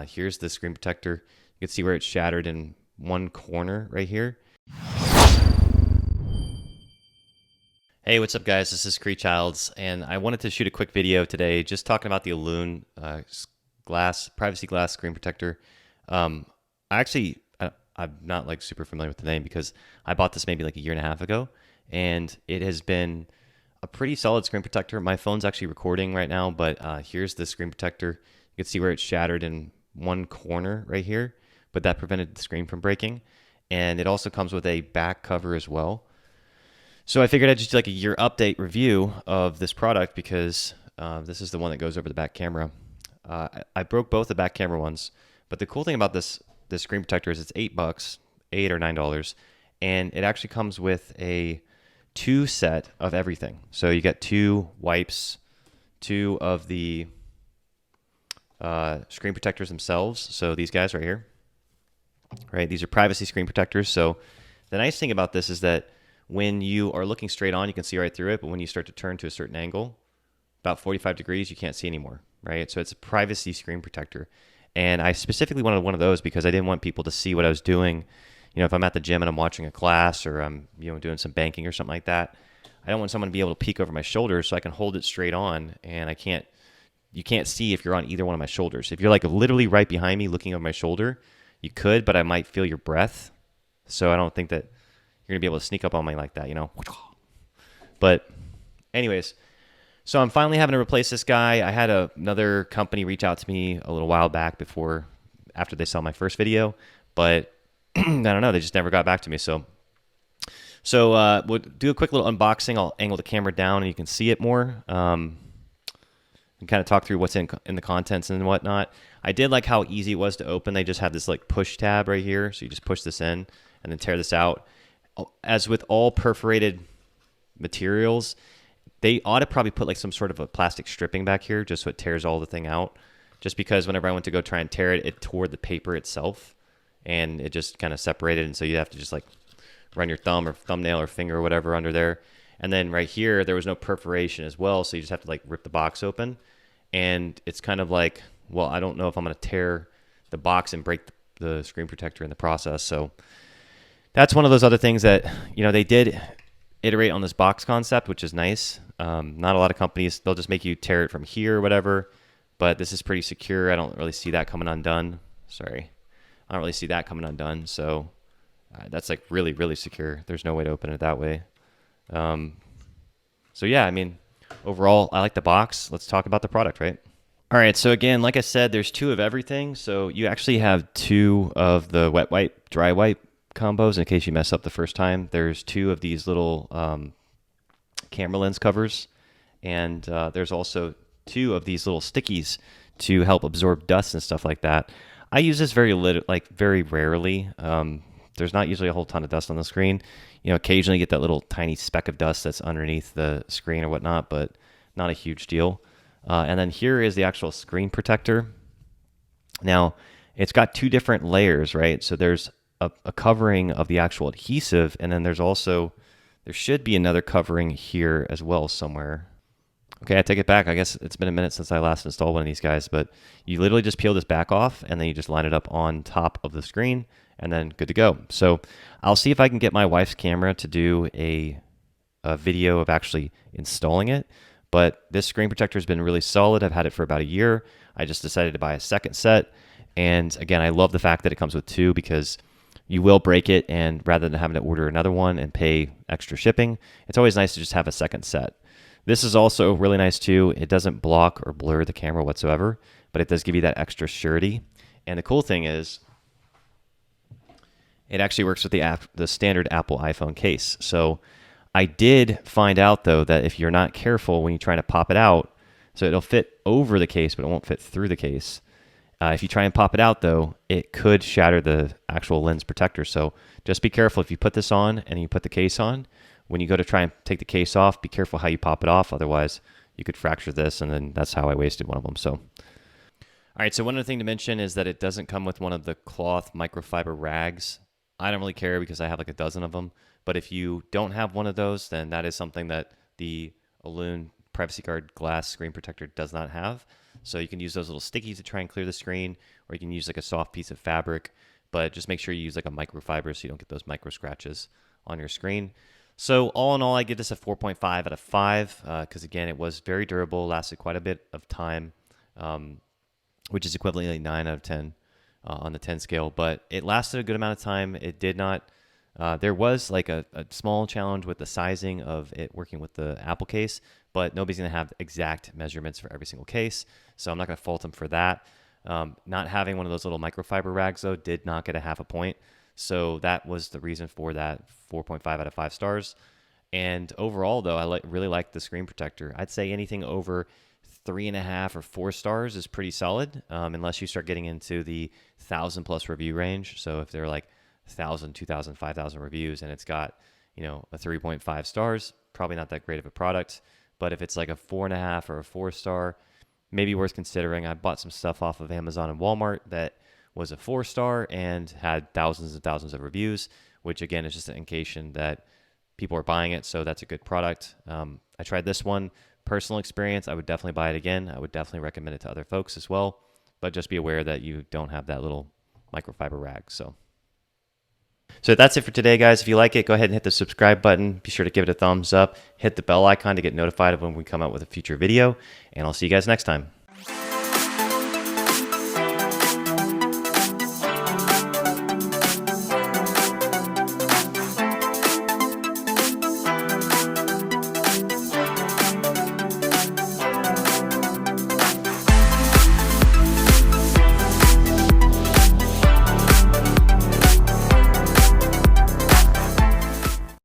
Here's the screen protector. You can see where it's shattered in one corner right here. Hey, what's up guys? This is Childs, and I wanted to shoot a quick video today just talking about the Ailun privacy glass screen protector. I'm not like super familiar with the name because I bought this maybe like a year and a half ago, and it has been a pretty solid screen protector. My phone's actually recording right now, but here's the screen protector. You can see where it's shattered in one corner right here, but that prevented the screen from breaking. And it also comes with a back cover as well. So I figured I'd just do like a year update review of this product because this is the one that goes over the back camera. I broke both the back camera ones, but the cool thing about this screen protector is it's $8, $8 or $9, and it actually comes with a 2 set of everything. So you get 2 wipes, 2 of the screen protectors themselves. So these guys right here, right? These are privacy screen protectors. So the nice thing about this is that when you are looking straight on, you can see right through it, but when you start to turn to a certain angle, about 45 degrees, you can't see anymore, right? So it's a privacy screen protector. And I specifically wanted one of those because I didn't want people to see what I was doing. You know, if I'm at the gym and I'm watching a class or I'm, doing some banking or something like that, I don't want someone to be able to peek over my shoulder, so I can hold it straight on, and you can't see if you're on either one of my shoulders. If you're like literally right behind me looking over my shoulder, you could, but I might feel your breath. So I don't think that you're gonna be able to sneak up on me like that, But anyways, so I'm finally having to replace this guy. I had another company reach out to me a little while back after they saw my first video, but I don't know, they just never got back to me. So we'll do a quick little unboxing. I'll angle the camera down and you can see it more. And kind of talk through what's in the contents and whatnot. I did like how easy it was to open. They just have this like push tab right here. So you just push this in and then tear this out. As with all perforated materials, they ought to probably put like some sort of a plastic stripping back here just so it tears all the thing out. Just because whenever I went to go try and tear it, it tore the paper itself and it just kind of separated. And so you have to just like run your thumb or thumbnail or finger or whatever under there. And then right here, there was no perforation as well. So you just have to like rip the box open. And it's kind of like, well, I don't know if I'm going to tear the box and break the screen protector in the process. So that's one of those other things that, they did iterate on this box concept, which is nice. Not a lot of companies, they'll just make you tear it from here or whatever. But this is pretty secure. I don't really see that coming undone. Sorry. I don't really see that coming undone. So that's like really, really secure. There's no way to open it that way. So yeah, I mean, overall, I like the box. Let's talk about the product, right? All right, so again, like I said, there's 2 of everything. So you actually have 2 of the wet wipe, dry wipe combos in case you mess up the first time. There's 2 of these little camera lens covers, and there's also 2 of these little stickies to help absorb dust and stuff like that. I use this very rarely. There's not usually a whole ton of dust on the screen. Occasionally you get that little tiny speck of dust that's underneath the screen or whatnot, but not a huge deal. And then here is the actual screen protector. Now, it's got 2 different layers, right? So there's a covering of the actual adhesive, and then there should be another covering here as well somewhere. Okay, I take it back. I guess it's been a minute since I last installed one of these guys, but you literally just peel this back off, and then you just line it up on top of the screen, and then good to go. So I'll see if I can get my wife's camera to do a video of actually installing it. But this screen protector has been really solid. I've had it for about a year. I just decided to buy a second set. And again, I love the fact that it comes with 2 because you will break it, and rather than having to order another one and pay extra shipping, it's always nice to just have a second set. This is also really nice too. It doesn't block or blur the camera whatsoever, but it does give you that extra surety. And the cool thing is, it actually works with the standard Apple iPhone case. So I did find out though that if you're not careful when you're trying to pop it out, so it'll fit over the case, but it won't fit through the case. If you try and pop it out though, it could shatter the actual lens protector. So just be careful if you put this on and you put the case on. When you go to try and take the case off, be careful how you pop it off. Otherwise, you could fracture this, and then that's how I wasted one of them. So, all right. So one other thing to mention is that it doesn't come with one of the cloth microfiber rags. I don't really care because I have like a dozen of them. But if you don't have one of those, then that is something that the Ailun Privacy Guard glass screen protector does not have. So you can use those little stickies to try and clear the screen, or you can use like a soft piece of fabric, but just make sure you use like a microfiber so you don't get those micro scratches on your screen. So all in all, I give this a 4.5 out of 5 because again, it was very durable, lasted quite a bit of time, which is equivalently 9 out of 10 on the 10 scale, but it lasted a good amount of time. It did not, there was like a small challenge with the sizing of it working with the Apple case, but nobody's going to have exact measurements for every single case. So I'm not going to fault them for that. Not having one of those little microfiber rags though did not get a half a point. So that was the reason for that 4.5 out of 5 stars. And overall though, I really like the screen protector. I'd say anything over 3.5 or 4 stars is pretty solid, unless you start getting into the 1,000+ review range. So if they're like 1,000, 2,000, 5,000 reviews and it's got, you know, a 3.5 stars, probably not that great of a product. But if it's like a 4.5 or a 4-star, maybe worth considering. I bought some stuff off of Amazon and Walmart that was a 4-star and had thousands and thousands of reviews, which again is just an indication that people are buying it. So that's a good product. I tried this one. Personal experience, I would definitely buy it again. I would definitely recommend it to other folks as well. But just be aware that you don't have that little microfiber rag. So that's it for today, guys. If you like it, go ahead and hit the subscribe button. Be sure to give it a thumbs up. Hit the bell icon to get notified of when we come out with a future video. And I'll see you guys next time.